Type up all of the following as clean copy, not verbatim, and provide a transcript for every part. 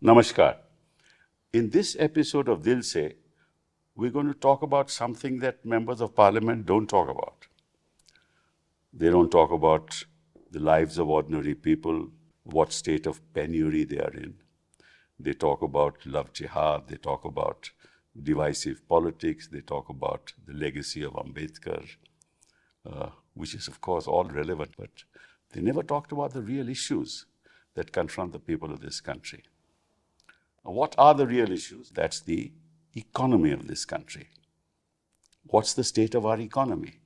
Namaskar. In this episode of Dil Se, we're going to talk about something that members of parliament don't talk about. They don't talk about the lives of ordinary people, what state of penury they are in. They talk about love jihad, they talk about divisive politics, they talk about the legacy of Ambedkar, which is of course all relevant, but they never talked about the real issues that confront the people of this country. What are the real issues? That's the economy of this country. What's the state of our economy?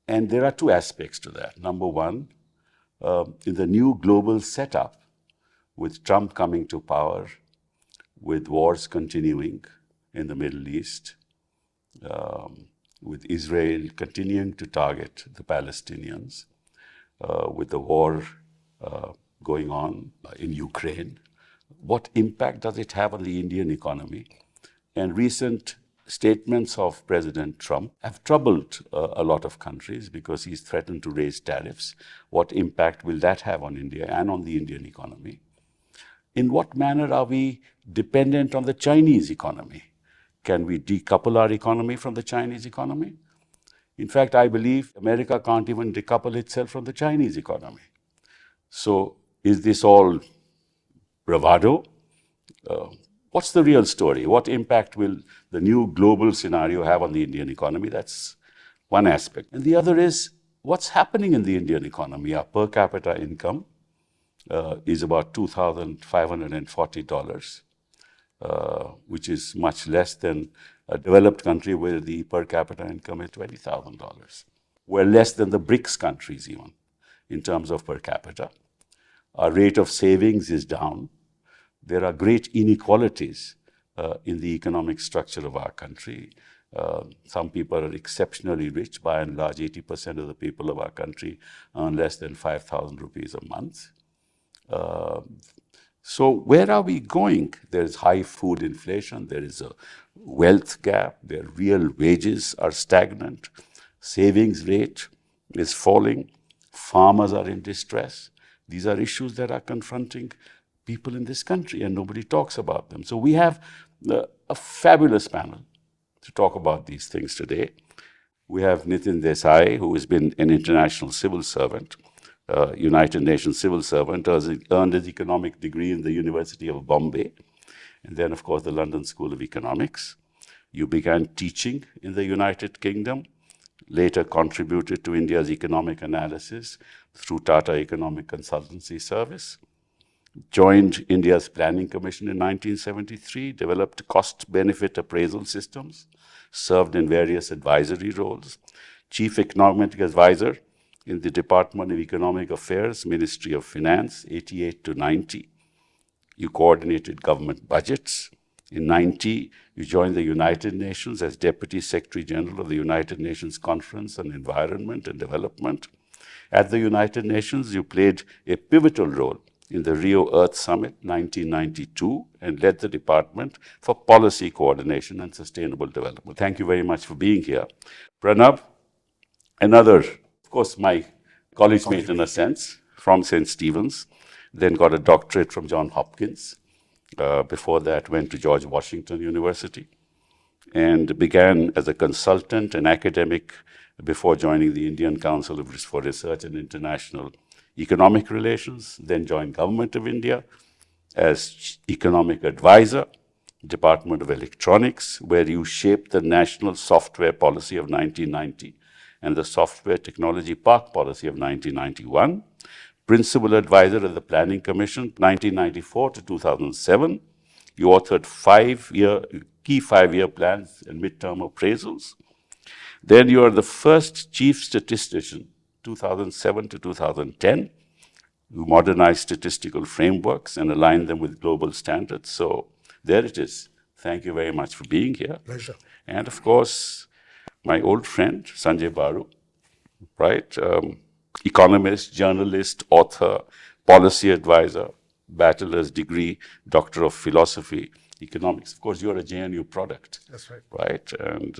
And there are two aspects to that. Number one, in the new global setup, with Trump coming to power, with wars continuing in the Middle East, with Israel continuing to target the Palestinians, with the war going on in Ukraine, what impact does it have on the Indian economy? And recent statements of President Trump have troubled a lot of countries because he's threatened to raise tariffs. What impact will that have on India and on the Indian economy? In what manner are we dependent on the Chinese economy? Can we decouple our economy from the Chinese economy? In fact, I believe America can't even decouple itself from the Chinese economy. So is this all bravado? What's the real story? What impact will the new global scenario have on the Indian economy? That's one aspect. And the other is what's happening in the Indian economy. Our per capita income is about $2,540, which is much less than a developed country where the per capita income is $20,000. We're less than the BRICS countries even in terms of per capita. Our rate of savings is down. There are great inequalities in the economic structure of our country. Some people are exceptionally rich. By and large, 80% of the people of our country earn less than 5,000 rupees a month. So where are we going? There is high food inflation. There is a wealth gap. Their real wages are stagnant. Savings rate is falling. Farmers are in distress. These are issues that are confronting people in this country, and nobody talks about them. So we have a fabulous panel to talk about these things today. We have Nitin Desai, who has been an international civil servant, United Nations civil servant, earned his economic degree in the University of Bombay, and then, of course, the London School of Economics. You began teaching in the United Kingdom, later contributed to India's economic analysis through Tata Economic Consultancy Service, joined India's Planning Commission in 1973, developed cost-benefit appraisal systems, served in various advisory roles, chief economic advisor in the Department of Economic Affairs, Ministry of Finance, 88 to 90. You coordinated government budgets. In 90, you joined the United Nations as Deputy Secretary General of the United Nations Conference on Environment and Development. At the United Nations, you played a pivotal role in the Rio Earth Summit 1992 and led the Department for Policy Coordination and Sustainable Development. Thank you very much for being here. Pranab, another, of course, my college mate in a sense, from St. Stephen's, then got a doctorate from Johns Hopkins. Before that, went to George Washington University and began as a consultant and academic before joining the Indian Council for Research and International Economic Relations, then joined Government of India as economic advisor, Department of Electronics, where you shaped the National Software Policy of 1990 and the Software Technology Park Policy of 1991, principal advisor at the Planning Commission, 1994 to 2007. You authored key five-year plans and midterm appraisals. Then you are the first chief statistician, 2007 to 2010. You modernized statistical frameworks and aligned them with global standards. So there it is. Thank you very much for being here. Pleasure. And of course, my old friend, Sanjaya Baru, right? Economist, journalist, author, policy advisor, bachelor's degree, doctor of philosophy, economics. Of course, you're a JNU product. That's right. Right? And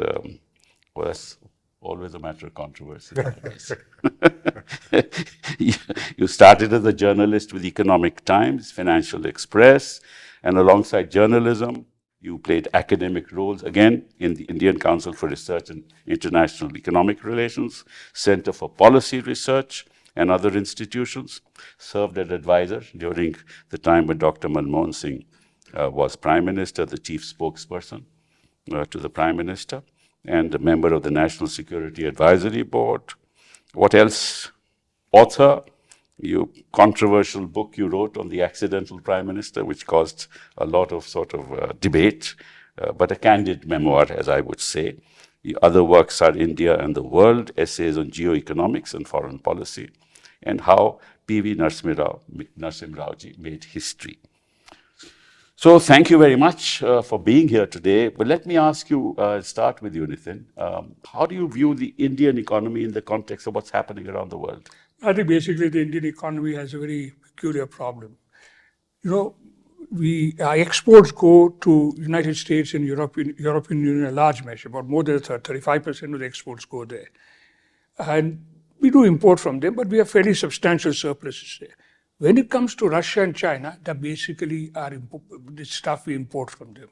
well, that's always a matter of controversy nowadays. You started as a journalist with Economic Times, Financial Express, and alongside journalism, you played academic roles, again, in the Indian Council for Research and International Economic Relations, Center for Policy Research, and other institutions. Served as advisor during the time when Dr. Manmohan Singh was Prime Minister, the chief spokesperson to the Prime Minister, and a member of the National Security Advisory Board. What else? Author, you controversial book you wrote on the accidental Prime Minister, which caused a lot of debate, but a candid memoir, as I would say. The other works are India and the World, essays on geoeconomics and foreign policy, and how P.V. Narasimha Rao ji made history. So thank you very much for being here today. But let me ask you, start with you, Nitin. How do you view the Indian economy in the context of what's happening around the world? I think basically the Indian economy has a very peculiar problem. You know, our exports go to United States and European Union in a large measure, about more than 35% of the exports go there. And we do import from them, but we have fairly substantial surpluses there. When it comes to Russia and China, that basically are the stuff we import from them.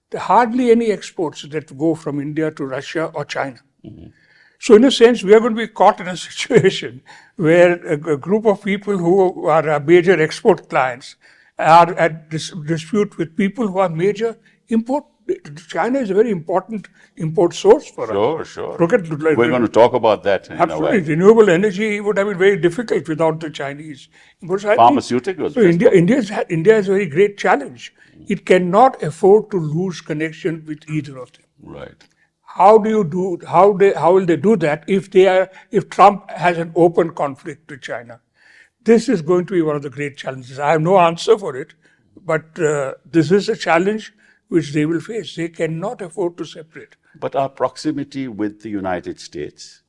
There are hardly any exports that go from India to Russia or China. Mm-hmm. So in a sense, we are going to be caught in a situation where a group of people who are our major export clients are at dispute with people who are major import. China is a very important import source for us. Sure. We're going to talk about that in absolutely. a while. Renewable energy would have been very difficult without the Chinese. Pharmaceuticals. So India has a very great challenge. It cannot afford to lose connection with either of them. Right. How will they do that if Trump has an open conflict with China? This is going to be one of the great challenges. I have no answer for it, but this is a challenge which they will face. They cannot afford to separate. But our proximity with the United States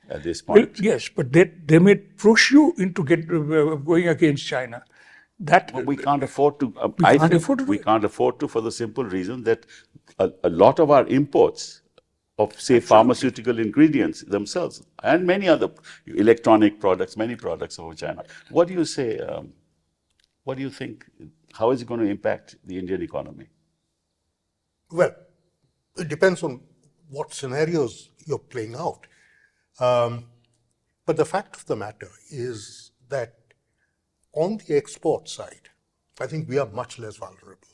at this point? Well, yes, but they may push you into going against China. But we can't afford to. We can't afford to for the simple reason that a lot of our imports of, say, pharmaceutical ingredients themselves and many other electronic products, many products over China. What do you say? What do you think? How is it going to impact the Indian economy? Well, it depends on what scenarios you're playing out. But the fact of the matter is that on the export side, I think we are much less vulnerable.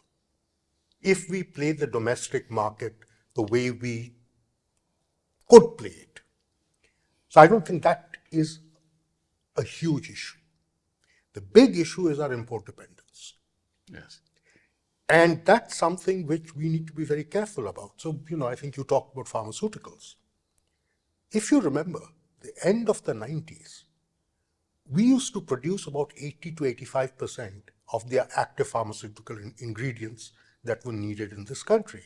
If we play the domestic market the way we could play it. So I don't think that is a huge issue. The big issue is our import dependence. Yes. And that's something which we need to be very careful about. So, I think you talked about pharmaceuticals. If you remember, the end of the 90s, we used to produce about 80 to 85% of the active pharmaceutical ingredients that were needed in this country.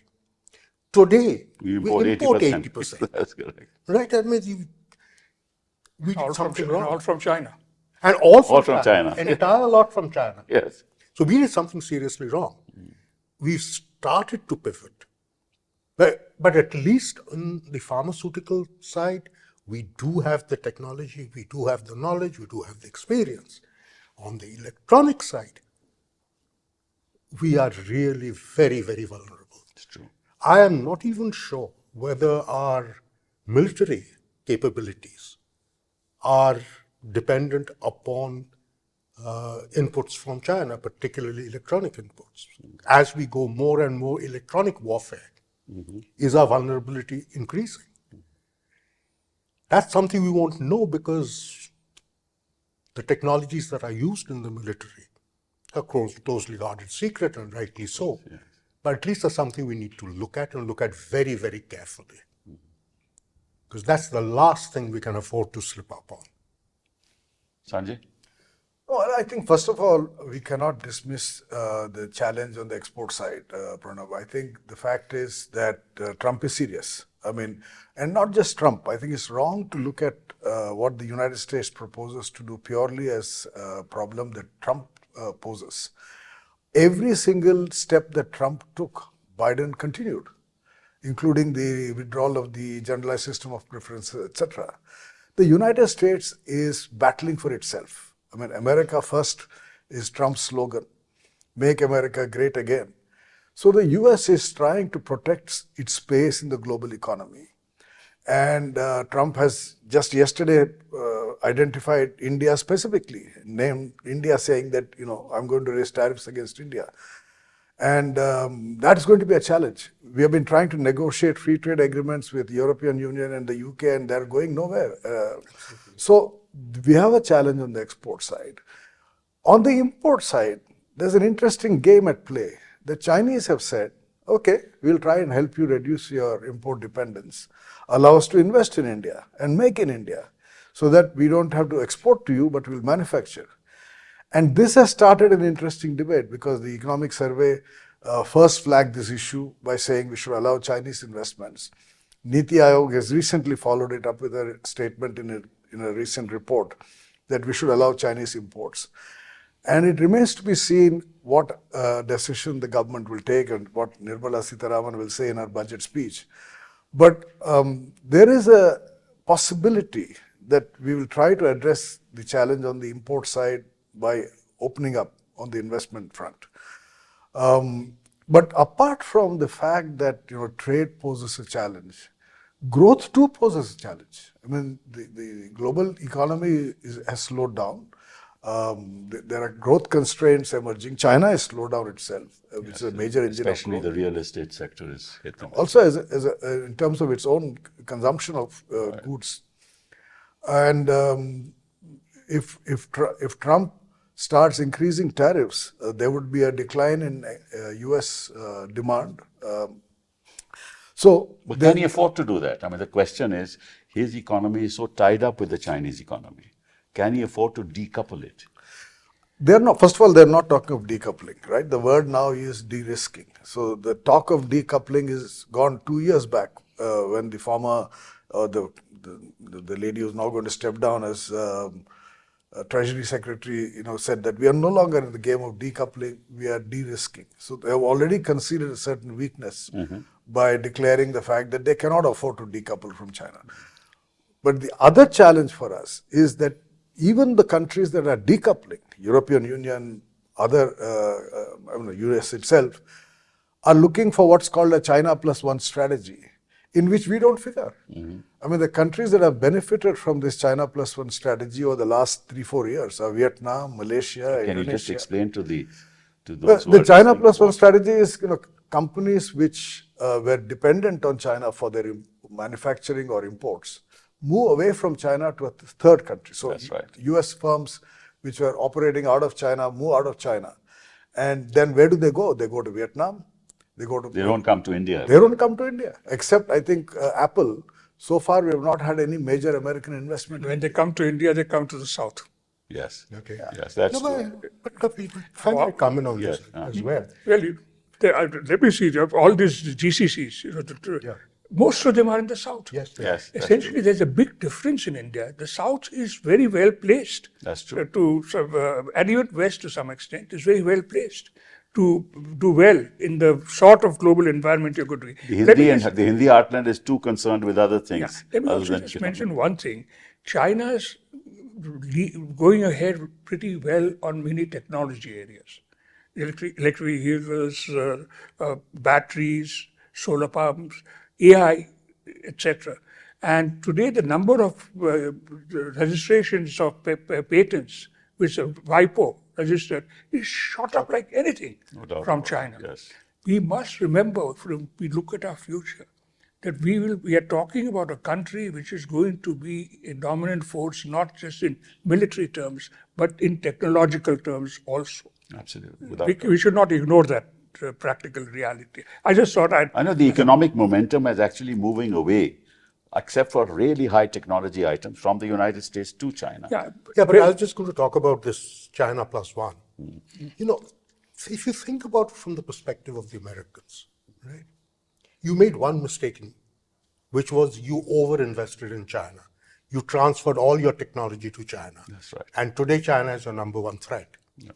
Today, we import 80%. That's correct. Right? That means we did something wrong. All from China. And all from China. An entire lot from China. Yes. So we did something seriously wrong. We've started to pivot. But at least on the pharmaceutical side, we do have the technology, we do have the knowledge, we do have the experience. On the electronic side, we are really very, very vulnerable. It's true. I am not even sure whether our military capabilities are dependent upon inputs from China, particularly electronic inputs. As we go more and more electronic warfare, is our vulnerability increasing? That's something we won't know because the technologies that are used in the military are closely guarded secret, and rightly so. Yes. But at least that's something we need to look at and look at very, very carefully. Because that's the last thing we can afford to slip up on. Sanjay? Well, I think first of all, we cannot dismiss the challenge on the export side, Pranab. I think the fact is that Trump is serious. And not just Trump. I think it's wrong to look at what the United States proposes to do purely as a problem that Trump poses. Every single step that Trump took, Biden continued. including the withdrawal of the generalized system of preferences, etc. The United States is battling for itself. I mean, America first is Trump's slogan, make America great again. So the US is trying to protect its space in the global economy. And Trump has just yesterday identified India specifically, named India, saying that, I'm going to raise tariffs against India. And that is going to be a challenge. We have been trying to negotiate free trade agreements with the European Union and the UK, and they're going nowhere. So we have a challenge on the export side. On the import side, there's an interesting game at play. The Chinese have said, okay, we'll try and help you reduce your import dependence, allow us to invest in India and make in India so that we don't have to export to you, but we'll manufacture. And this has started an interesting debate because the Economic Survey first flagged this issue by saying we should allow Chinese investments. Niti Aayog has recently followed it up with a statement in a recent report that we should allow Chinese imports. And it remains to be seen what decision the government will take and what Nirmala Sitharaman will say in her budget speech. But there is a possibility that we will try to address the challenge on the import side by opening up on the investment front. But apart from the fact that trade poses a challenge, growth too poses a challenge. I mean, the global economy has slowed down. There are growth constraints emerging. China has slowed down itself, which is a major engine of growth. Especially the real estate sector is hit. Also, in terms of its own consumption of goods. And if Trump starts increasing tariffs, there would be a decline in U.S. demand. But can he afford to do that? I mean, the question is, his economy is so tied up with the Chinese economy. Can he afford to decouple it? They're not. First of all, they're not talking of decoupling, right? The word now is de-risking. So the talk of decoupling is gone 2 years back when the former, the lady who's now going to step down as Treasury Secretary, said that we are no longer in the game of decoupling, we are de-risking. So they have already conceded a certain weakness by declaring the fact that they cannot afford to decouple from China. But the other challenge for us is that even the countries that are decoupling, European Union, other, US itself, are looking for what's called a China plus one strategy, in which we don't figure. I mean, the countries that have benefited from this China plus one strategy over the last 3-4 years are Vietnam, Malaysia, Indonesia. Can you just explain to those The China plus one strategy is, companies which were dependent on China for their manufacturing or imports move away from China to a third country. So That's right. US firms which were operating out of China move out of China. And then where do they go? They go to Vietnam. They don't come to India. They don't come to India, except I think Apple. So far, we have not had any major American investment. When they come to India, they come to the south. Yes. Okay. Yes, that's true. But Kapil, if I may comment on this as well. Well, let me see, all these GCCs, most of them are in the south. Yes. Yes. that's Essentially, true. there's a big difference in India. The south is very well placed. That's true. And even west to some extent is very well placed to do well in the sort of global environment you're going to be. The Hindi heartland is too concerned with other things. Let me other also than just economic. mention one thing. China's going ahead pretty well on many technology areas. Electric vehicles, batteries, solar pumps, AI, etc. And today the number of registrations of patents which are WIPO registered is shot up like anything from China. Yes. We must remember, when we look at our future, that we are talking about a country which is going to be a dominant force, not just in military terms, but in technological terms also. Absolutely. We should not ignore that practical reality. I just thought I know the economic momentum is actually moving away, except for really high technology items, from the United States to China. Yeah, but I was just going to talk about this China plus one. If you think about it from the perspective of the Americans, right? You made one mistake, which was you over-invested in China. You transferred all your technology to China. That's right. And today China is your number one threat. Yeah.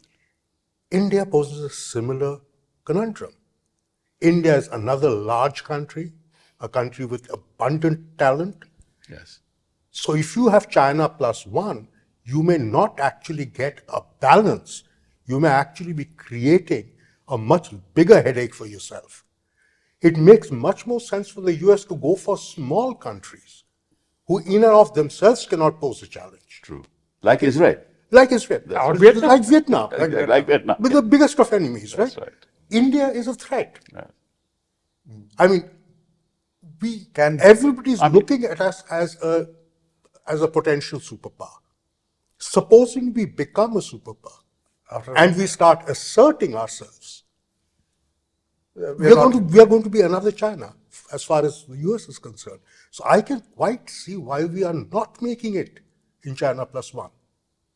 India poses a similar conundrum. India is another large country a country with abundant talent. Yes. So if you have China plus one, you may not actually get a balance. You may actually be creating a much bigger headache for yourself. It makes much more sense for the US to go for small countries who in and of themselves cannot pose a challenge. True. Like Israel. Like Israel, Or Vietnam. like Vietnam, Like Vietnam. with the biggest of enemies, right? That's right. India is a threat. Right. I mean, everybody's I mean- looking at us as a potential superpower. Supposing we become a superpower and we start asserting ourselves, we are going to be another China as far as the US is concerned. So I can quite see why we are not making it in China plus one.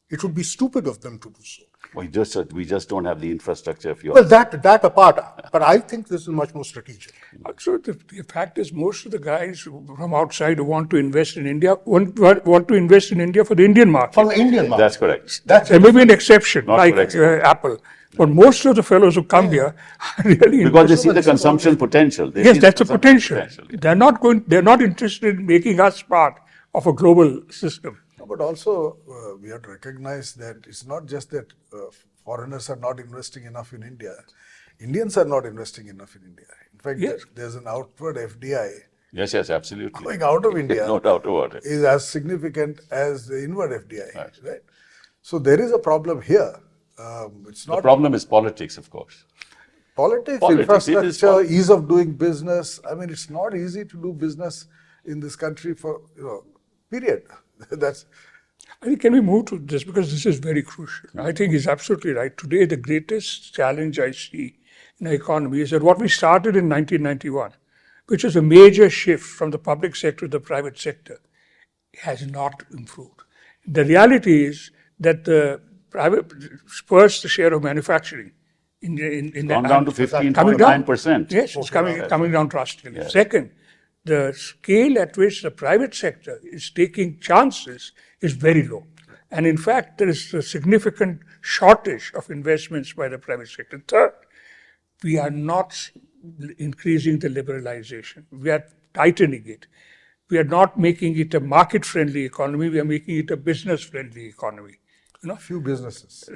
It would be stupid of them to do so. We just don't have the infrastructure of yours. Well, that apart, but I think this is much more strategic. So the fact is, most of the guys from outside who want to invest in India want to invest in India for the Indian market. For the Indian market. That's correct. There may be an exception, Not like for export. Apple. But most of the fellows who come here are really Because they see the consumption potential. They Yes, see that's the consumption potential. yeah. They're not interested in making us part of a global system. But also, we have to recognize that it's not just that foreigners are not investing enough in India. Indians are not investing enough in India. In fact, Yes. there's an outward FDI Yes, absolutely. going out of India. No doubt about it. Is as significant as the inward FDI, right? So there is a problem here. It's The not problem is politics, of course. politics, Politics, it is infrastructure, politics. ease of doing business. I mean, it's not easy to do business in this country for, period. That's I think, can we move to this, because this is very crucial. I think he's absolutely right. Today, the greatest challenge I see in the economy is that what we started in 1991, which is a major shift from the public sector to the private sector, has not improved. The reality is that the private, first, the share of manufacturing in Gone down to coming down. 15.9%. Yes, it's coming down drastically. Second, the scale at which the private sector is taking chances is very low. And in fact, there is a significant shortage of investments by the private sector. Third, we are not increasing the liberalization. We are tightening it. We are not making it a market-friendly economy. We are making it a business-friendly economy. few businesses.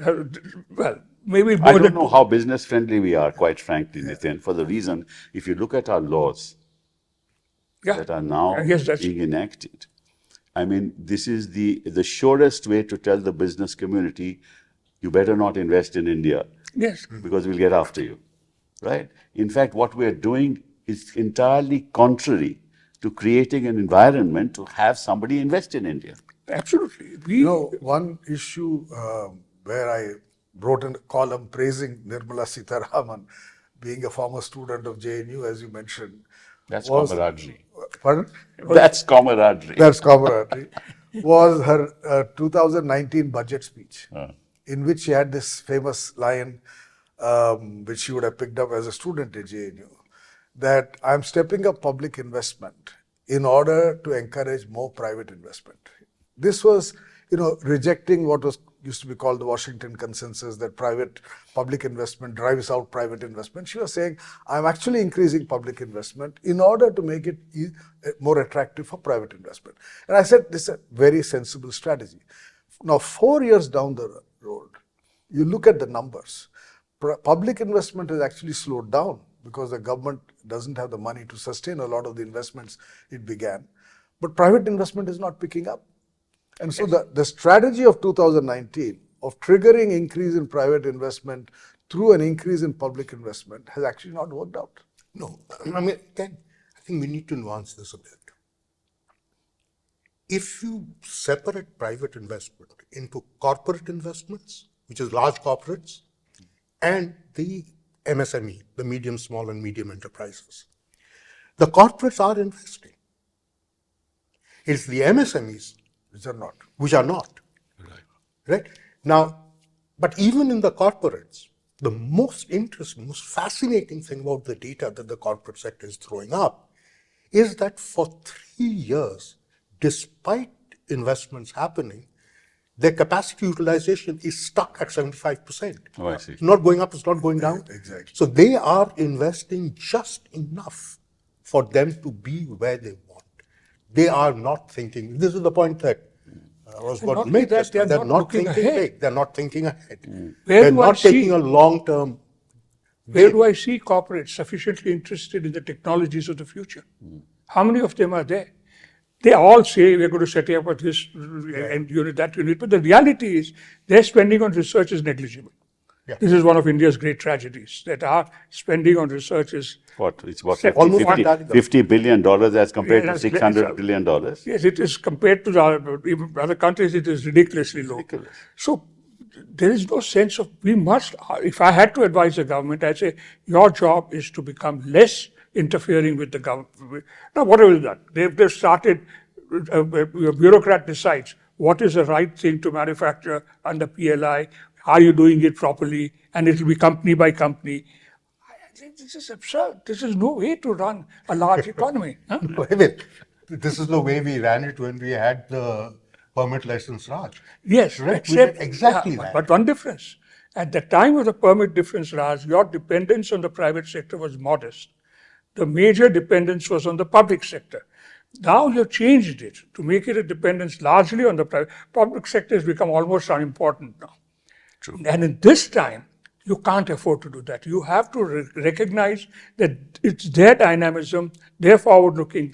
Well, maybe more I don't than know how business friendly we are, quite frankly, Nitin, for the reason, if you look at our laws that are now Yes, that's- being enacted, I mean, this is the surest way to tell the business community, you better not invest in India Yes. because we'll get after you, right? In fact, what we're doing is entirely contrary to creating an environment to have somebody invest in India. Absolutely. One issue where I wrote a column praising Nirmala Sitharaman, being a former student of JNU, as you mentioned. That's was- camaraderie. Pardon? That's camaraderie. That's camaraderie. Was her 2019 budget speech, in which she had this famous line, which she would have picked up as a student at JNU, that I'm stepping up public investment in order to encourage more private investment. This was, rejecting what was used to be called the Washington consensus, that public investment drives out private investment. She was saying, I'm actually increasing public investment in order to make it more attractive for private investment. And I said, this is a very sensible strategy. Now, 4 years down the road, you look at the numbers. Public investment has actually slowed down because the government doesn't have the money to sustain a lot of the investments it began. But private investment is not picking up. And so the strategy of 2019 of triggering increase in private investment through an increase in public investment has actually not worked out. No, I mean, again, I think we need to nuance this a bit. If you separate private investment into corporate investments, which is large corporates, and the MSME, the medium, small, and medium enterprises, the corporates are investing. It's the MSMEs which are not. Right? Now, but even in the corporates, the most interesting, most fascinating thing about the data that the corporate sector is throwing up is that for 3 years, despite investments happening, their capacity utilization is stuck at 75%. Oh, I see. It's not going up, it's not going down. Exactly. So they are investing just enough for them to be where they want. They are not thinking. This is the point that was And about not to only make. that, they are They're not not looking thinking ahead. big. They're not thinking ahead. Where They're do I not taking see- a long-term Where game. do I see corporates sufficiently interested in the technologies of the future? How many of them are there? They all say we're going to set up this and unit, that unit, but the reality is their spending on research is negligible. Yeah. This is one of India's great tragedies, that our spending on research is What? It's about Except 50, almost 50, entirely. $50 billion as compared Yeah, to that's- $600 billion. Yes, it is compared to the, even other countries, it is ridiculously low. Ridiculous. So there is no sense of, we must, if I had to advise the government, I'd say your job is to become less interfering with the government. Now, whatever is that? They've started, a bureaucrat decides what is the right thing to manufacture under PLI, are you doing it properly, and it will be company by company. I think this is absurd. This is no way to run a large economy. Huh? I mean, this is the way we ran it when we had the permit license Raj. Yes, Correct? We except did exactly yeah, that. But one difference: at the time of the permit difference, Raj, your dependence on the private sector was modest. The major dependence was on the public sector. Now you've changed it to make it a dependence largely on the private. Public sector has become almost unimportant now. True. And in this time, you can't afford to do that. You have to recognize that it's their dynamism, their forward-looking.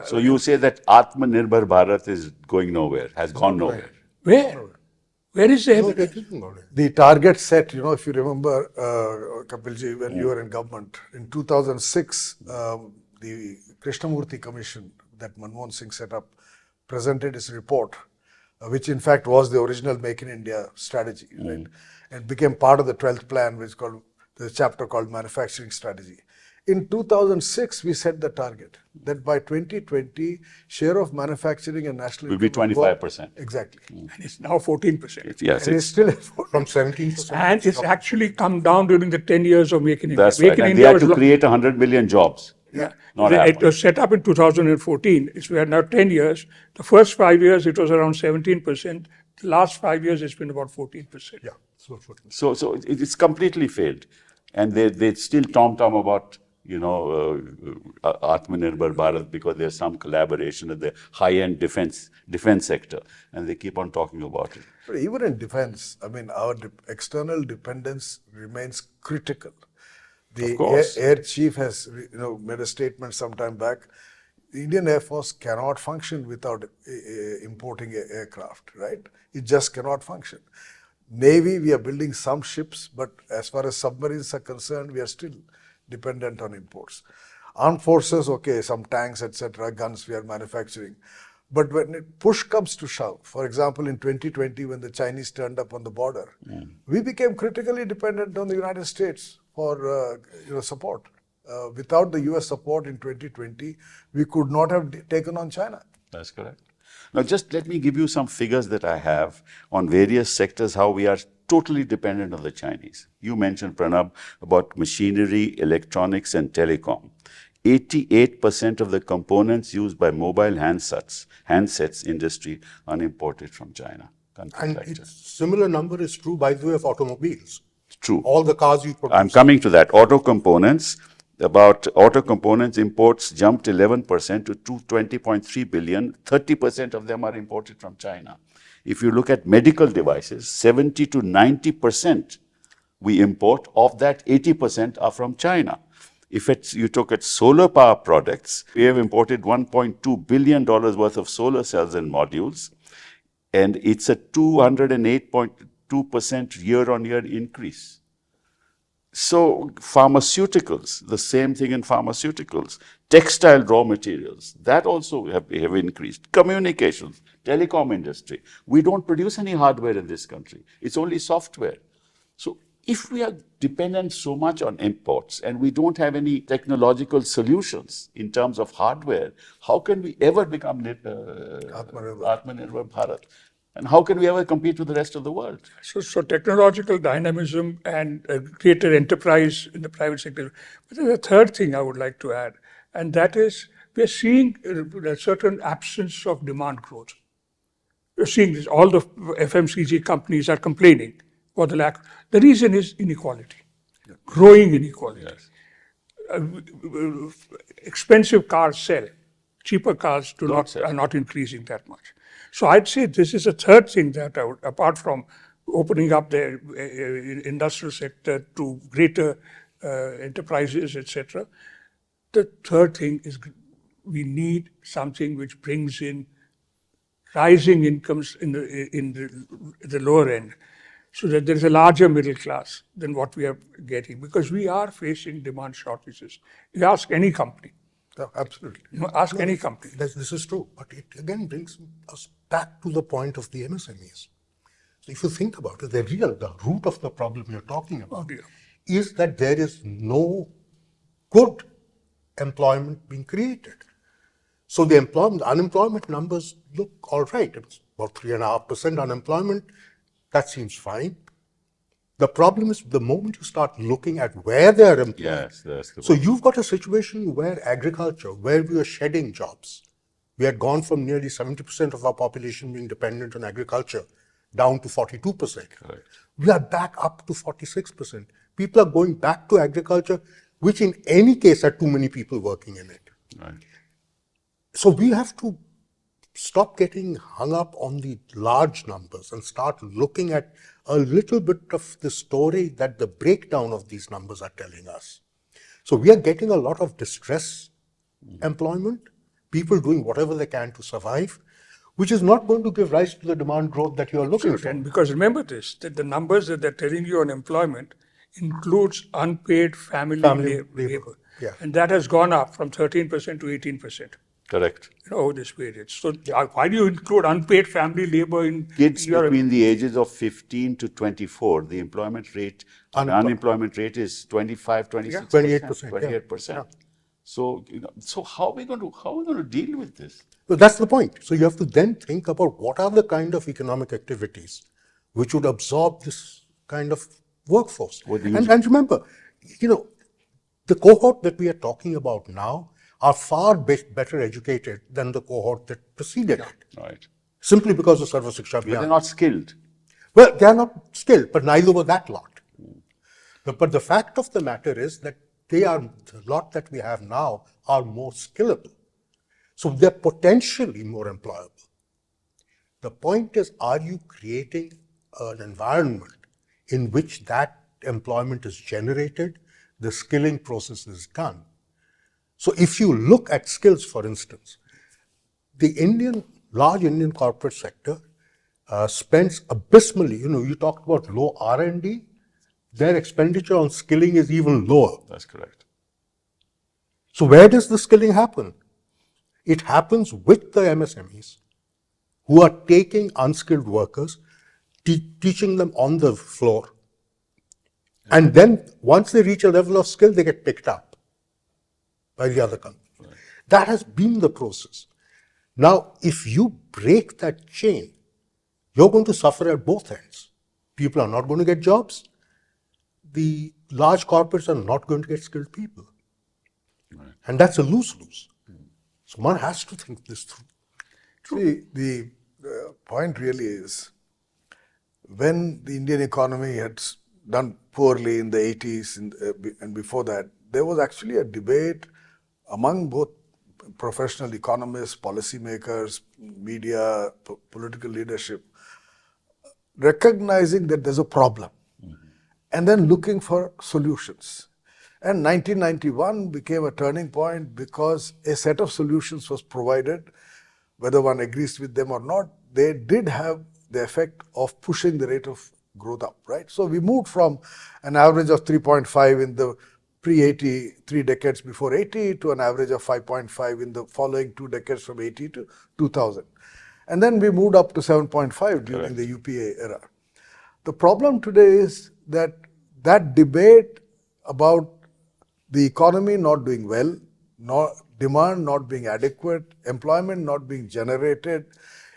So you say that Atmanirbhar Bharat is going nowhere, has gone nowhere. Where? Where is the No, evidence? it isn't already. The target set, if you remember, Kapilji, when you were in government, in 2006, the Krishnamurthy Commission that Manmohan Singh set up presented its report, which in fact was the original Make in India strategy, right? And became part of the 12th plan, which is called the chapter called Manufacturing Strategy. In 2006, we set the target that by 2020, share of manufacturing and national Will be income will go up. 25%. Exactly. And it's now 14%. Yes, And it's still From 17%. And it's actually come down during the 10 years of Make in India. that's Make right. in And India they had was to create 100 million jobs. Yeah. Not It happening. was set up in 2014. We are now 10 years. The first 5 years, it was around 17%. The last 5 years, it's been about 14%. Yeah. So, So it's completely failed. And they still tom-tom about, Atmanirbhar Bharat because there's some collaboration in the high-end defense sector. And they keep on talking about it. But even in defense, I mean, our external dependence remains critical. The Of course. Air Chief has, made a statement some time back. The Indian Air Force cannot function without importing aircraft, right? It just cannot function. Navy, we are building some ships, but as far as submarines are concerned, we are still dependent on imports. Armed forces, okay, some tanks, etc., guns we are manufacturing. But when push comes to shove, for example, in 2020, when the Chinese turned up on the border, we became critically dependent on the United States for support. Without the US support in 2020, we could not have taken on China. That's correct. Now, just let me give you some figures that I have on various sectors, how we are totally dependent on the Chinese. You mentioned, Pranab, about machinery, electronics, and telecom. 88% of the components used by mobile handsets industry are imported from China. Countries and like China. it's similar number is true, by the way, of automobiles. True. All the cars you produce. I'm coming to that. Auto components imports jumped 11% to 220.3 billion. 30% of them are imported from China. If you look at medical devices, 70 to 90% we import. Of that, 80% are from China. If you took at solar power products, we have imported $1.2 billion worth of solar cells and modules, and it's a 208.2% year-on-year increase. So pharmaceuticals, the same thing in pharmaceuticals. Textile raw materials, that also have increased. Communications, telecom industry. We don't produce any hardware in this country. It's only software. So if we are dependent so much on imports and we don't have any technological solutions in terms of hardware, how can we ever become Atmanirbhar Bharat? And how can we ever compete with the rest of the world? So technological dynamism and greater enterprise in the private sector. But there's a third thing I would like to add, and that is we're seeing a certain absence of demand growth. We're seeing this. All the FMCG companies are complaining for the lack. The reason is inequality, growing inequality. Yes. expensive cars sell. Cheaper cars sell. are not increasing that much. So I'd say this is a third thing that I would, apart from opening up the industrial sector to greater enterprises, etc. The third thing is we need something which brings in rising incomes in the lower end, so that there is a larger middle class than what we are getting, because we are facing demand shortages. You ask any company. Absolutely. Ask any company. This is true, but it again brings us back to the point of the MSMEs. So if you think about it, the root of the problem you're talking about is that there is no good employment being created. So the unemployment numbers look all right. It's about 3.5% unemployment. That seems fine. The problem is the moment you start looking at where they are employed. Yes, that's the So point. you've got a situation where agriculture, where we are shedding jobs, we had gone from nearly 70% of our population being dependent on agriculture down to 42%. Correct. We are back up to 46%. People are going back to agriculture, which in any case had too many people working in it. Right. So we have to stop getting hung up on the large numbers and start looking at a little bit of the story that the breakdown of these numbers are telling us. So we are getting a lot of distress employment, people doing whatever they can to survive, which is not going to give rise to the demand growth that you are looking for. And because remember this, that the numbers that they're telling you on employment includes unpaid family labor. Yeah. And that has gone up from 13% to 18%. Correct. Over this period. So why do you include unpaid family labor in Kids your between the ages of 15 to 24, the employment rate, unemployment rate is 25, 26%, 28%, 28%. So, so how are we going to deal with this? So that's the point. So you have to then think about what are the kind of economic activities which would absorb this kind of workforce. And remember, the cohort that we are talking about now are far better educated than the cohort that preceded it. Right. Simply because of Sarva Shiksha Abhiyan. But they're not skilled. Well, they are not skilled, but neither were that lot. But the fact of the matter is that the lot that we have now are more skillable. So they're potentially more employable. The point is, are you creating an environment in which that employment is generated, the skilling process is done? So if you look at skills, for instance, the large Indian corporate sector spends abysmally. You talked about low R&D. Their expenditure on skilling is even lower. That's correct. So where does the skilling happen? It happens with the MSMEs who are taking unskilled workers, teaching them on the floor. And then once they reach a level of skill, they get picked up by the other company. Right. That has been the process. Now, if you break that chain, you're going to suffer at both ends. People are not going to get jobs. The large corporates are not going to get skilled people. Right. And that's a lose-lose. So one has to think this through. See, the point really is, when the Indian economy had done poorly in the 80s and before that, there was actually a debate among both professional economists, policymakers, media, political leadership, recognizing that there's a problem and then looking for solutions. And 1991 became a turning point because a set of solutions was provided. Whether one agrees with them or not, they did have the effect of pushing the rate of growth up, right? So we moved from an average of 3.5 in the pre-80, 3 decades before 80, to an average of 5.5 in the following 2 decades from 80 to 2000. And then we moved up to 7.5 during the UPA era. The problem today is that debate about the economy not doing well, demand not being adequate, employment not being generated,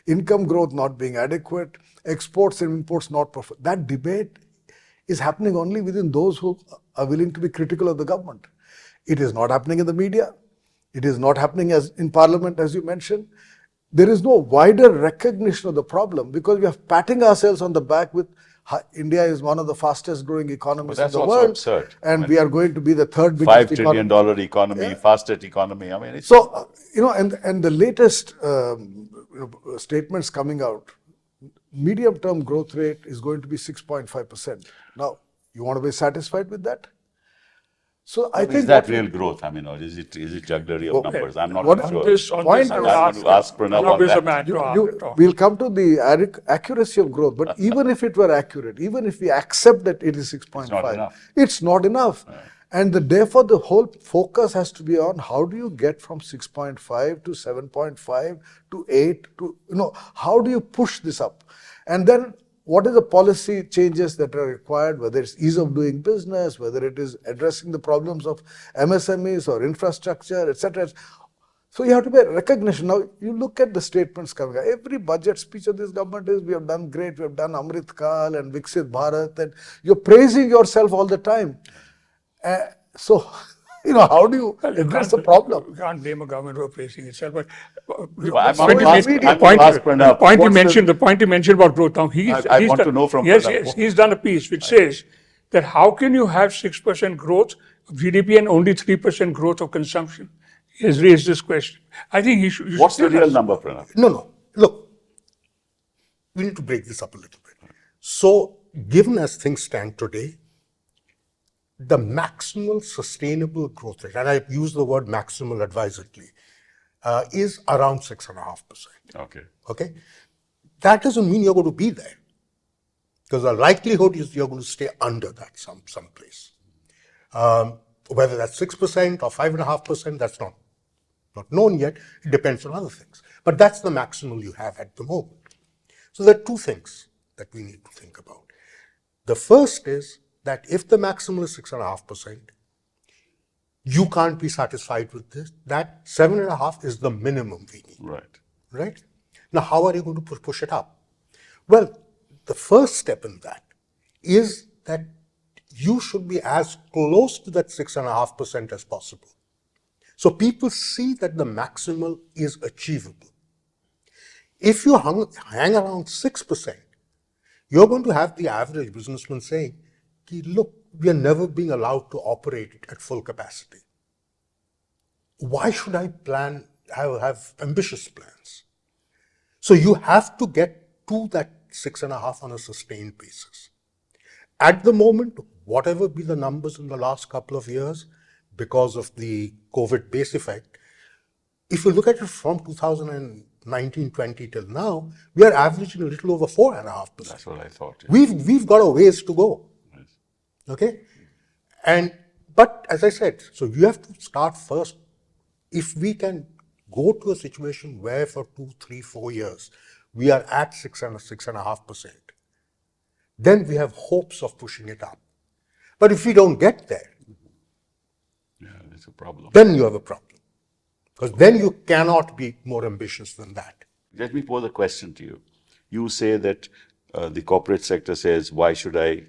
income growth not being adequate, exports and imports not profit. That debate is happening only within those who are willing to be critical of the government. It is not happening in the media. It is not happening as in Parliament, as you mentioned. There is no wider recognition of the problem because we are patting ourselves on the back with India is one of the fastest growing economies in that's the also world. absurd. And we are going to be the third biggest $5 trillion economy, fastest economy. I mean, it's So, and the latest statements coming out, medium-term growth rate is going to be 6.5%. Now, you want to be satisfied with that? So I think is that real growth? I mean, or is it jugglery of numbers? I'm not what- sure. On this, I would I'm going to ask Pranab Pranab on is the that. man to ask. We'll come to the accuracy of growth, but even if it were accurate, even if we accept that it is 6.5, enough. it's not enough. And therefore, the whole focus has to be on how do you get from 6.5 to 7.5 to 8 to, how do you push this up? And then what is the policy changes that are required, whether it's ease of doing business, whether it is addressing the problems of MSMEs or infrastructure, etc. So you have to be a recognition. Now, you look at the statements coming out. Every budget speech of this government is, we have done great, we have done Amrit Kal and Viksit Bharat, and you're praising yourself all the time. So, how do you address the problem? You can't blame a government for praising itself. But I'm going to ask Pranab. the point you mentioned about growth. Now, I want to know from yes, Pranab. yes, he's done a piece which says that how can you have 6% growth of GDP and only 3% growth of consumption? He has raised this question. I think he should. What's the real number, Pranab? No. Look, we need to break this up a little bit. So, given as things stand today, the maximal sustainable growth rate, and I use the word maximal advisedly, is around 6.5%. Okay? That doesn't mean you're going to be there, because the likelihood is you're going to stay under that someplace. Whether that's 6% or 5.5%, that's not known yet. It depends on other things. But that's the maximal you have at the moment. So there are two things that we need to think about. The first is that if the maximal is 6.5%, you can't be satisfied with this. That 7.5% is the minimum we need. Right? Now, how are you going to push it up? Well, the first step in that is that you should be as close to that 6.5% as possible. So people see that the maximal is achievable. If you hang around 6%, you're going to have the average businessman saying, look, we are never being allowed to operate it at full capacity. Why should I have ambitious plans? So you have to get to that 6.5% on a sustained basis. At the moment, whatever be the numbers in the last couple of years, because of the COVID base effect, if you look at it from 2019-20 till now, we are averaging a little over 4.5%. That's what I thought. Yeah. We've got a ways to go. Okay? But as I said, so you have to start first. If we can go to a situation where for 2, 3, 4 years, we are at 6.5%, then we have hopes of pushing it up. But if we don't get there, that's a problem. Then you have a problem. Because then you cannot be more ambitious than that. Let me pose a question to you. You say that the corporate sector says, why should I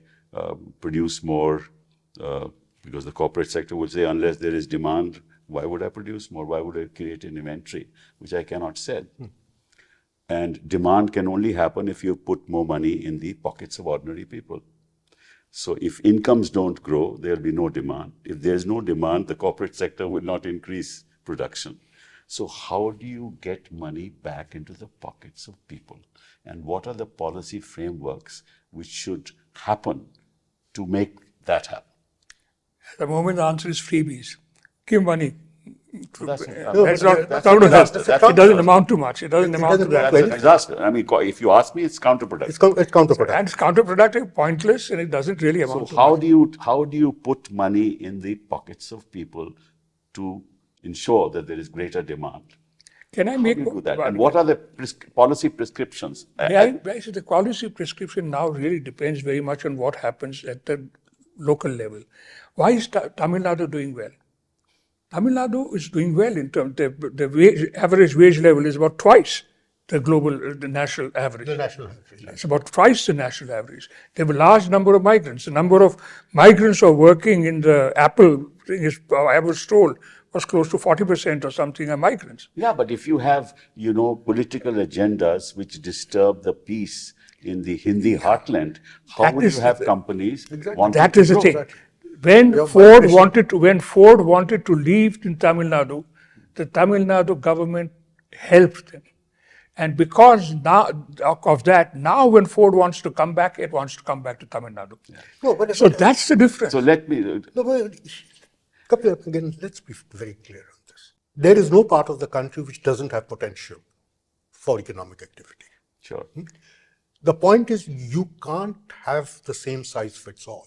produce more? Because the corporate sector would say, unless there is demand, why would I produce more? Why would I create an inventory which I cannot sell? And demand can only happen if you put more money in the pockets of ordinary people. So if incomes don't grow, there will be no demand. If there's no demand, the corporate sector will not increase production. So how do you get money back into the pockets of people? And what are the policy frameworks which should happen to make that happen? At the moment, the answer is freebies. Give money. It doesn't amount to much. It doesn't amount to that. That's a disaster. I mean, if you ask me, it's counterproductive. It's counterproductive. And it's counterproductive, pointless, and it doesn't really amount to So much. how do you put money in the pockets of people to ensure that there is greater demand? Can I make How do you do that? And what are the policy prescriptions? The policy prescription now really depends very much on what happens at the local level. Why is Tamil Nadu doing well? Tamil Nadu is doing well in terms the average wage level is about twice the national average. The national average. It's about twice the national average. They have a large number of migrants. The number of migrants who are working in the Apple I was told was close to 40% or something are migrants. Yeah, but if you have, political agendas which disturb the peace in the Hindi heartland, how would you have companies wanting That to is the grow? thing. Exactly. When Your Ford migration- wanted to leave in Tamil Nadu, the Tamil Nadu government helped them. And because now of that, now when Ford wants to come back, it wants to come back to Tamil Nadu. No, but So that's the difference. So let me, no, but Kapil, again, let's be very clear on this. There is no part of the country which doesn't have potential for economic activity. sure. The point is, you can't have the same size fits all.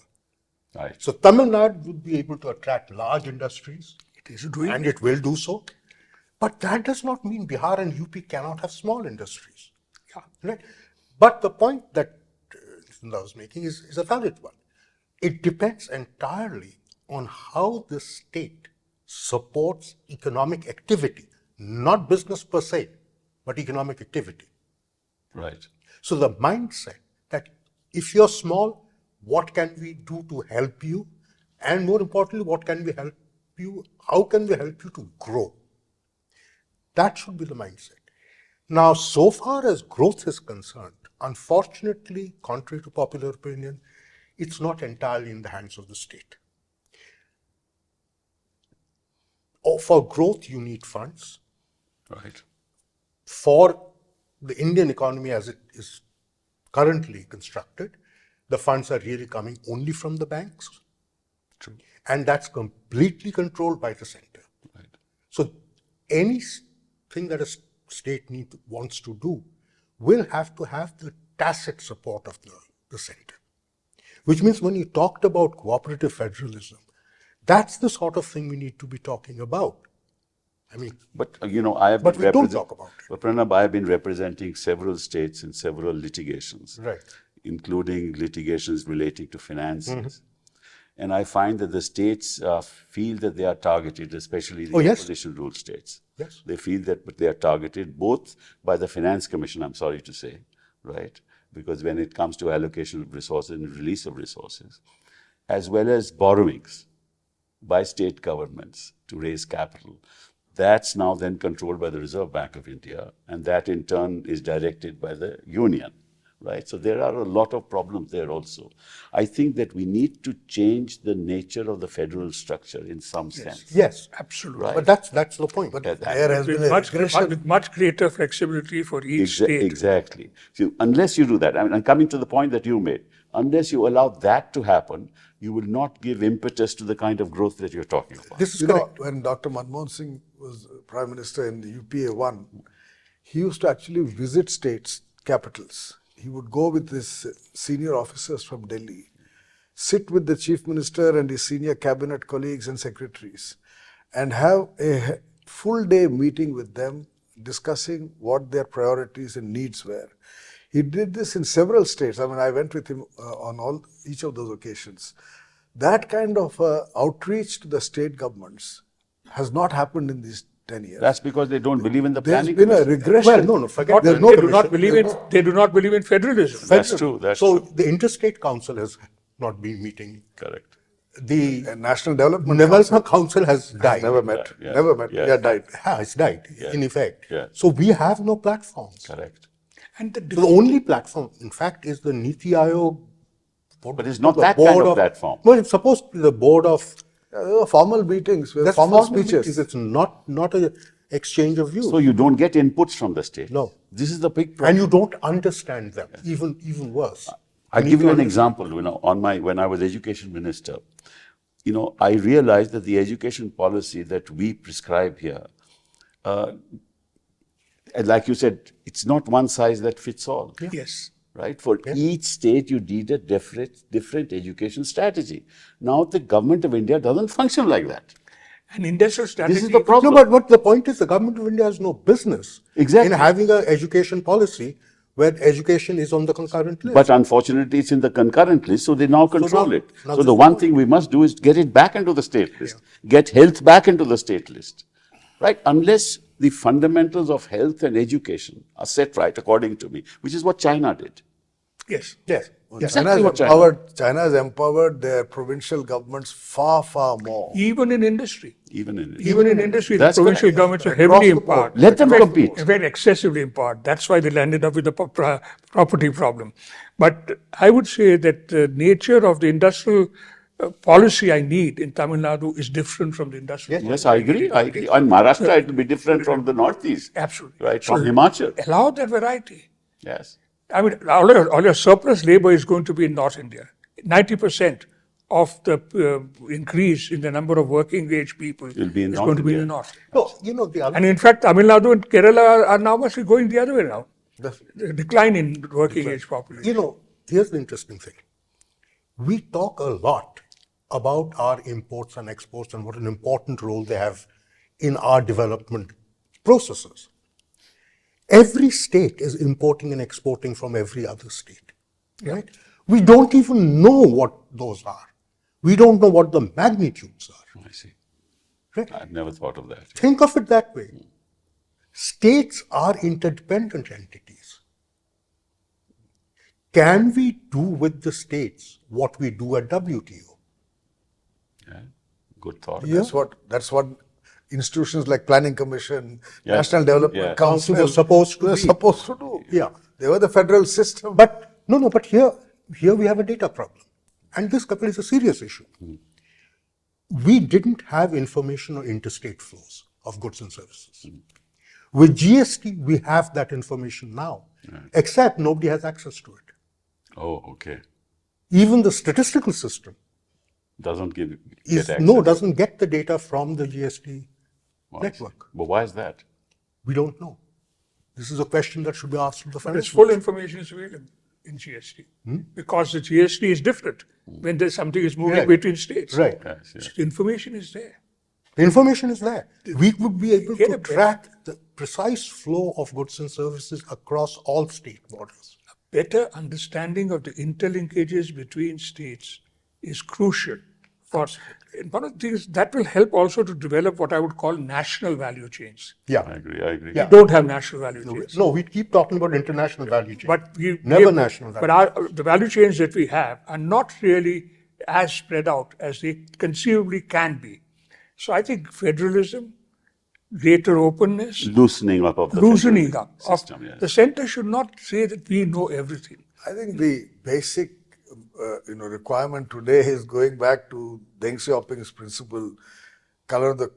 Right. So Tamil Nadu would be able to attract large industries, It is doing and it will do so. But that does not mean Bihar and UP cannot have small industries. Yeah. Right? But the point that I was making is a valid one. It depends entirely on how the state supports economic activity, not business per se, but economic activity. Right. So the mindset that if you're small, what can we do to help you? And more importantly, what can we help you? How can we help you to grow? That should be the mindset. Now, so far as growth is concerned, unfortunately, contrary to popular opinion, it's not entirely in the hands of the state. For growth, you need funds. Right. For the Indian economy as it is currently constructed, the funds are really coming only from the banks. True. And that's completely controlled by the center. Right. So anything that a state wants to do will have to have the tacit support of the center. Which means when you talked about cooperative federalism, that's the sort of thing we need to be talking about. I mean, But I have But been we don't talk about it. But Pranab, I have been representing several states in several litigations, Right. including litigations relating to finances. Mm-hmm. And I find that the states feel that they are targeted, especially the Oh, yes. opposition rule states. Yes. They feel that they are targeted both by the Finance Commission, I'm sorry to say, right? Because when it comes to allocation of resources and release of resources, as well as borrowings by state governments to raise capital, that's now then controlled by the Reserve Bank of India, and that in turn is directed by the union, right? So there are a lot of problems there also. I think that we need to change the nature of the federal structure in some sense. Yes, absolutely. Right. but that's the point. But there has been With much greater flexibility for each state. Exactly. So unless you do that, I mean, and coming to the point that you made, unless you allow that to happen, you will not give impetus to the kind of growth that you're talking about. This is You correct. know, when Dr. Manmohan Singh was Prime Minister in the UPA 1, he used to actually visit states' capitals. He would go with his senior officers from Delhi, sit with the Chief Minister and his senior cabinet colleagues and secretaries, and have a full day meeting with them, discussing what their priorities and needs were. He did this in several states. I mean, I went with him on each of those occasions. That kind of outreach to the state governments has not happened in these 10 years. That's because they don't believe in the There's planning been a commission. regression. Well, no, forget There's that. no They commission. do not believe in federalism. That's true. That's So true. the Interstate Council has not been meeting. Correct. The And National Development Development Council has died. never met. Yeah. Never met. Yeah. Yeah, died. It's died, in effect. Yeah. So we have no platforms. Correct. And the So the only platform, in fact, is the Niti Aayog. But it's not the that board kind of platform. No, it's supposed to be the board of. There were formal meetings with That's formal formal speeches. meetings. It's not a exchange of views. So you don't get inputs from the state. No. This is the big problem. And you don't understand them, even worse. I'll give you an example. When I was education minister, I realized that the education policy that we prescribe here, and like you said, it's not one size that fits all. yes. Right? For each state, you need a different education strategy. Now, the government of India doesn't function like that. And industrial strategy. This is the problem. No, but the point is the government of India has no business Exactly. in having an education policy where education is on the concurrent list. But unfortunately, it's in the concurrent list, so they now control now- it. now So this the is one the thing we must do is get it back into the state list, get health back into the state list, right? Unless the fundamentals of health and education are set right, according to me, which is what China did. Yes. Yes. Exactly what China. China has empowered their provincial governments far, far more. Even in industry. Even in Industry, the That's provincial correct. governments are Across heavily the board. empowered. Let them In fact- compete. In fact, excessively empowered. That's why they landed up with the property problem. But I would say that the nature of the industrial policy I need in Tamil Nadu is different from the industrial policy. Yes, I agree. I agree. On Maharashtra, it will be different from the Northeast. Absolutely. Right, from Himachal. Allow that variety. Yes. I mean, all your surplus labor is going to be in North India. 90% of the increase in the number of working age people Will be in is North going to be in the India. North. No, you know, the other And in fact, Tamil Nadu and Kerala are now actually going the other way around. Definitely. The decline in working age population. You know, here's the interesting thing. We talk a lot about our imports and exports and what an important role they have in our development processes. Every state is importing and exporting from every other state, right? We don't even know what those are. We don't know what the magnitudes are. I see. Right? I've never thought of that. Think of it that way. States are interdependent entities. Can we do with the states what we do at WTO? Yeah. Good thought. That's what institutions like Planning Commission, Yeah. National Development Yeah. Council Were supposed to were be. supposed to do. Yeah. They were the federal system. But but here we have a data problem. And this, Kapil, is a serious issue. We didn't have information on interstate flows of goods and services. With GST, we have that information now, except nobody has access to it. Oh, okay. Even the statistical system Doesn't get access. doesn't get the data from the GST network. But why is that? We don't know. This is a question that should be asked to the But finance it's full minister. information is available in GST because the GST is different when there's something is moving Right. between states. Right. Yes, yes. The information is there. The information is there. We would be able Get to a better- track the precise flow of goods and services across all state borders. Better understanding of the interlinkages between states is crucial for and one of the things that will help also to develop what I would call national value chains. Yeah. I agree. Yeah. We don't have national value chains. No, we keep talking about international value chain. But Never national value But the value chains that we have are not really as spread out as they conceivably can be. So I think federalism, greater openness, Loosening up of the loosening federal up of system. Yes. the center should not say that we know everything. I think the basic requirement today is going back to Deng Xiaoping's principle, color the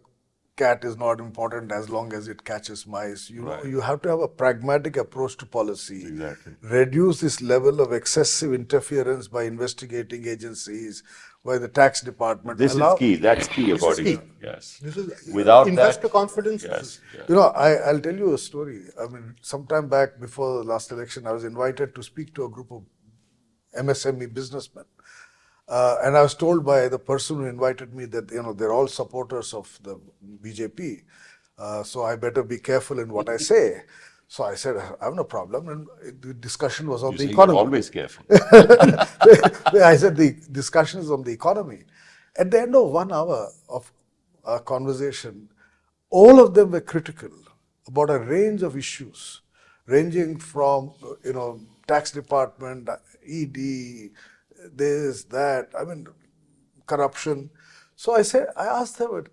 cat is not important as long as it catches mice. You have to have a pragmatic approach to policy. Exactly. Reduce this level of excessive interference by investigating agencies, by the tax department. This is key. That's key, according key. to Yes. This is Without investor that, confidence. Yes. yes. I'll tell you a story. I mean, sometime back before the last election, I was invited to speak to a group of MSME businessmen. And I was told by the person who invited me that, they're all supporters of the BJP. So I better be careful in what I say. So I said, I have no problem. And the discussion was on You the see, you're economy. always careful. I said the discussion is on the economy. At the end of 1 hour of our conversation, all of them were critical about a range of issues, ranging from tax department, ED, this, that, corruption. So I asked them,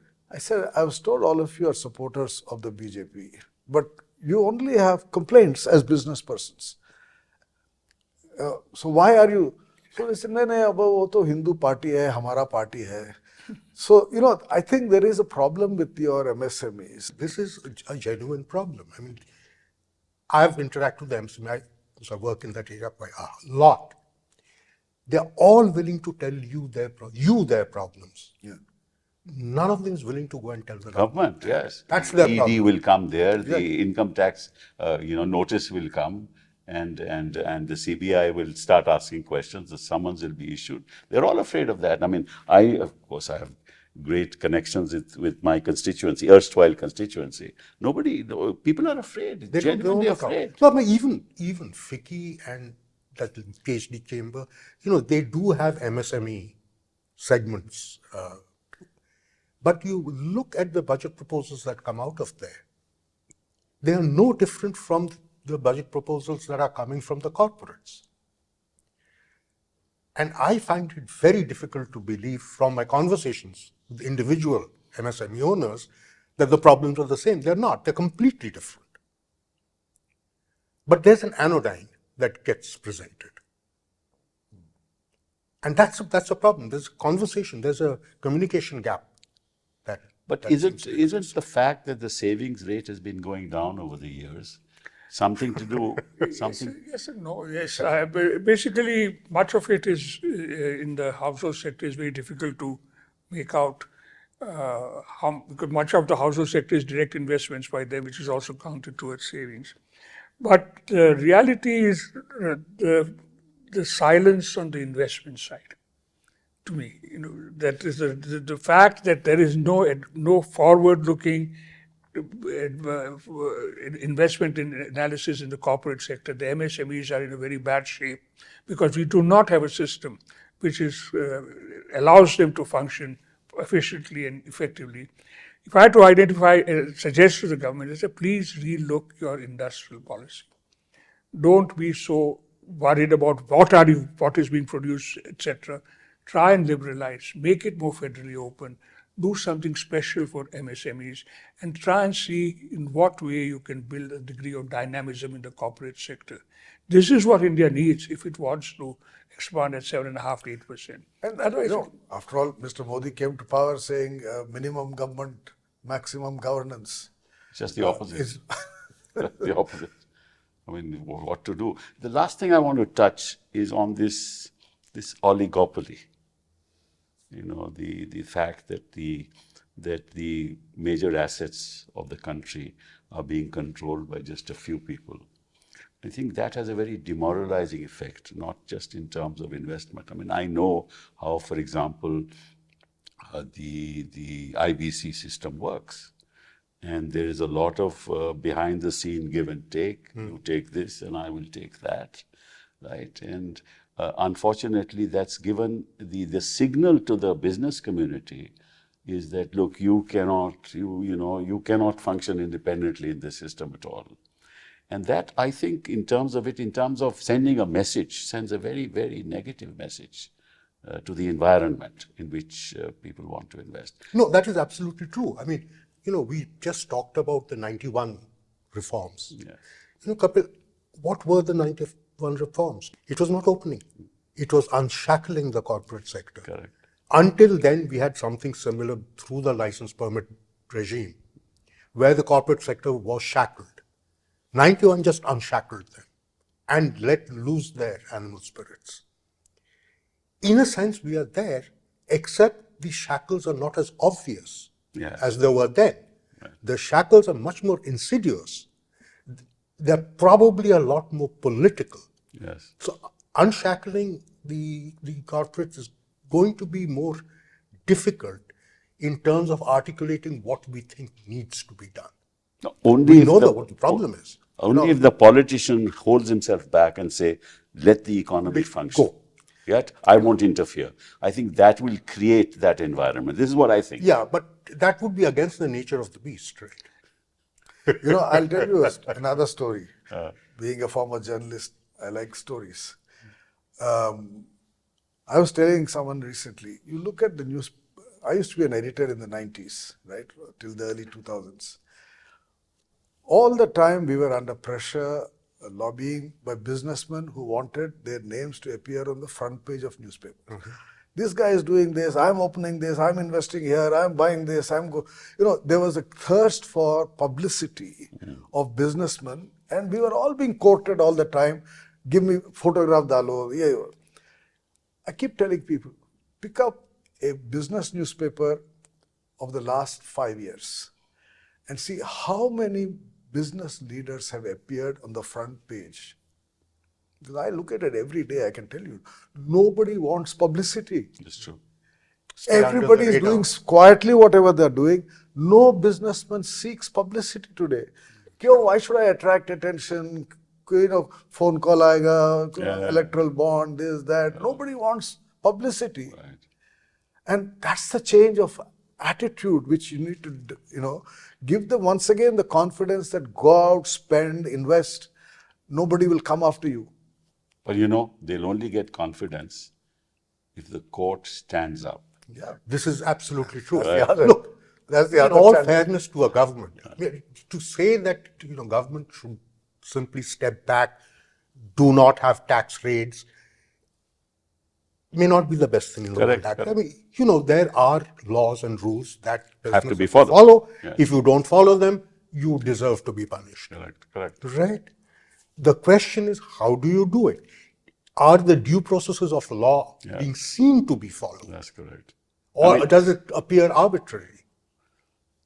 I was told all of you are supporters of the BJP, but you only have complaints as business persons. So why are you? So they said, no, ab wo to Hindu party hai, hamara party hai. So, I think there is a problem with your MSMEs. This is a genuine problem. I mean, I've interacted with the MSME, I work in that area quite a lot. They're all willing to tell you their problems. Yeah. None of them is willing to go and tell the Government, yes. That's their ED problem. will come there. The income tax, notice will come, and the CBI will start asking questions. The summons will be issued. They're all afraid of that. I mean, of course, I have great connections with my constituency, erstwhile constituency. People are afraid. They Genuinely don't come. afraid. So, I mean, even FICCI and that PhD chamber, they do have MSME segments. But you look at the budget proposals that come out of there, they are no different from the budget proposals that are coming from the corporates. And I find it very difficult to believe from my conversations with individual MSME owners that the problems are the same. They're not. They're completely different. But there's an anodyne that gets presented. And that's a problem. There's a conversation. There's a communication gap. But that seems to isn't exist. the fact that the savings rate has been going down over the years something to do something? Yes and no. Yes, basically, much of it is in the household sector is very difficult to make out how, because much of the household sector is direct investments by them, which is also counted towards savings. But the reality is the silence on the investment side. To me, that is the fact that there is no forward-looking investment in analysis in the corporate sector. The MSMEs are in a very bad shape because we do not have a system which allows them to function efficiently and effectively. If I had to suggest to the government, I say, please relook your industrial policy. Don't be so worried about what is being produced, etc. Try and liberalize, make it more federally open, do something special for MSMEs, and try and see in what way you can build a degree of dynamism in the corporate sector. This is what India needs if it wants to expand at 7.5% to 8%. And otherwise, after all, Mr. Modi came to power saying minimum government, maximum governance. Just the opposite. The opposite. I mean, what to do? The last thing I want to touch is on this oligopoly. The fact that the major assets of the country are being controlled by just a few people. I think that has a very demoralizing effect, not just in terms of investment. I mean, I know how, for example, the IBC system works. And there is a lot of behind the scene give and take. You take this and I will take that, right? And unfortunately, that's given the signal to the business community is that, look, you cannot function independently in the system at all. And that, I think, in terms of sending a message, sends a very, very negative message to the environment in which people want to invest. No, that is absolutely true. I mean, we just talked about the 91 reforms. Yes. Kapil, what were the 91 reforms? It was not opening. It was unshackling the corporate sector. Correct. Until then, we had something similar through the license permit regime, where the corporate sector was shackled. 91 just unshackled them and let loose their animal spirits. In a sense, we are there, except the shackles are not as obvious as they were then. Right. The shackles are much more insidious. They're probably a lot more political. Yes. So unshackling the corporates is going to be more difficult in terms of articulating what we think needs to be done. No, only we know what the problem is. Only if the politician holds himself back and say, let the economy function. Go. Yet, I won't interfere. I think that will create that environment. This is what I think. Yeah, but that would be against the nature of the beast, right? I'll tell you another story. Being a former journalist, I like stories. I was telling someone recently, you look at the news, I used to be an editor in the 90s, right, till the early 2000s. All the time we were under pressure, lobbying by businessmen who wanted their names to appear on the front page of newspaper. Mm-hmm. This guy is doing this, I'm opening this, I'm investing here, I'm buying this, there was a thirst for publicity of businessmen, and we were all being courted all the time. Give me photograph dalo. Yeah. I keep telling people, pick up a business newspaper of the last 5 years and see how many business leaders have appeared on the front page. Because I look at it every day, I can tell you, nobody wants publicity. It's true. Everybody is doing quietly whatever they're doing. No businessman seeks publicity today. Why should I attract attention? Phone call aega, electoral bond, this, that. Nobody wants publicity. Right. And that's the change of attitude which you need to, give them once again the confidence that go out, spend, invest. Nobody will come after you. But they'll only get confidence if the court stands up. Yeah. This is absolutely true. That's the other- Look, that's the in other all challenge. fairness to a government, to say that government should simply step back, do not have tax raids, may not be the best thing in the Correct, world. I correct. mean, there are laws and rules that Have to be businesses followed. Yeah. If you don't follow them, you deserve to be punished. Correct. Right? The question is, how do you do it? Are the due processes of law being seen to be followed? That's correct. Or does it appear arbitrary?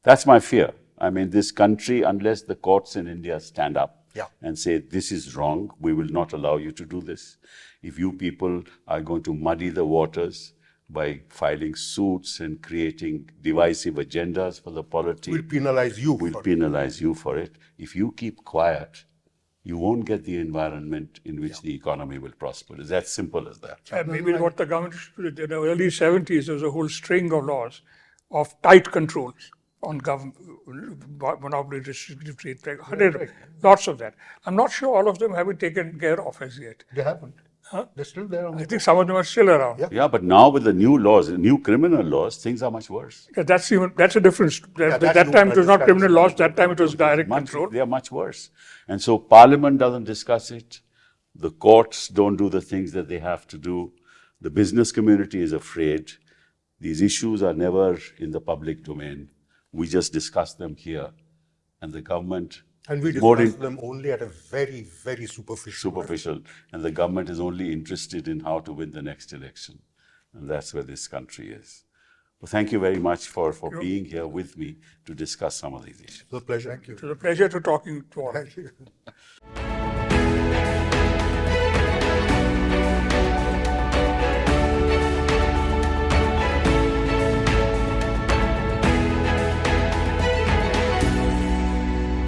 That's my fear. I mean, this country, unless the courts in India stand up and say, this is wrong, we will not allow you to do this. If you people are going to muddy the waters by filing suits and creating divisive agendas for the polity, We'll penalize you. we'll for it. penalize you for it. If you keep quiet, you won't get the environment in which the economy will prosper. It's as simple as that. Maybe what the government should do. In the early 70s, there was a whole string of laws of tight controls on government, monopoly, restrictive trade, lots of that. I'm not sure all of them have been taken care of as yet. They haven't. They're still there. I think some of them are still around. Yeah, but now with the new laws, the new criminal laws, things are much worse. Yeah, that's a difference. that's That time it was not new criminal laws. That time it was direct Much, control. they are much worse. And so Parliament doesn't discuss it. The courts don't do the things that they have to do. The business community is afraid. These issues are never in the public domain. We just discuss them here. And the government And we is more discuss them only at a very, very superficial level. superficial. And the government is only interested in how to win the next election. And that's where this country is. Well, thank you very much for being here with me to discuss some of these issues. It's a pleasure. Thank you. It was a pleasure to talking to all. Thank you.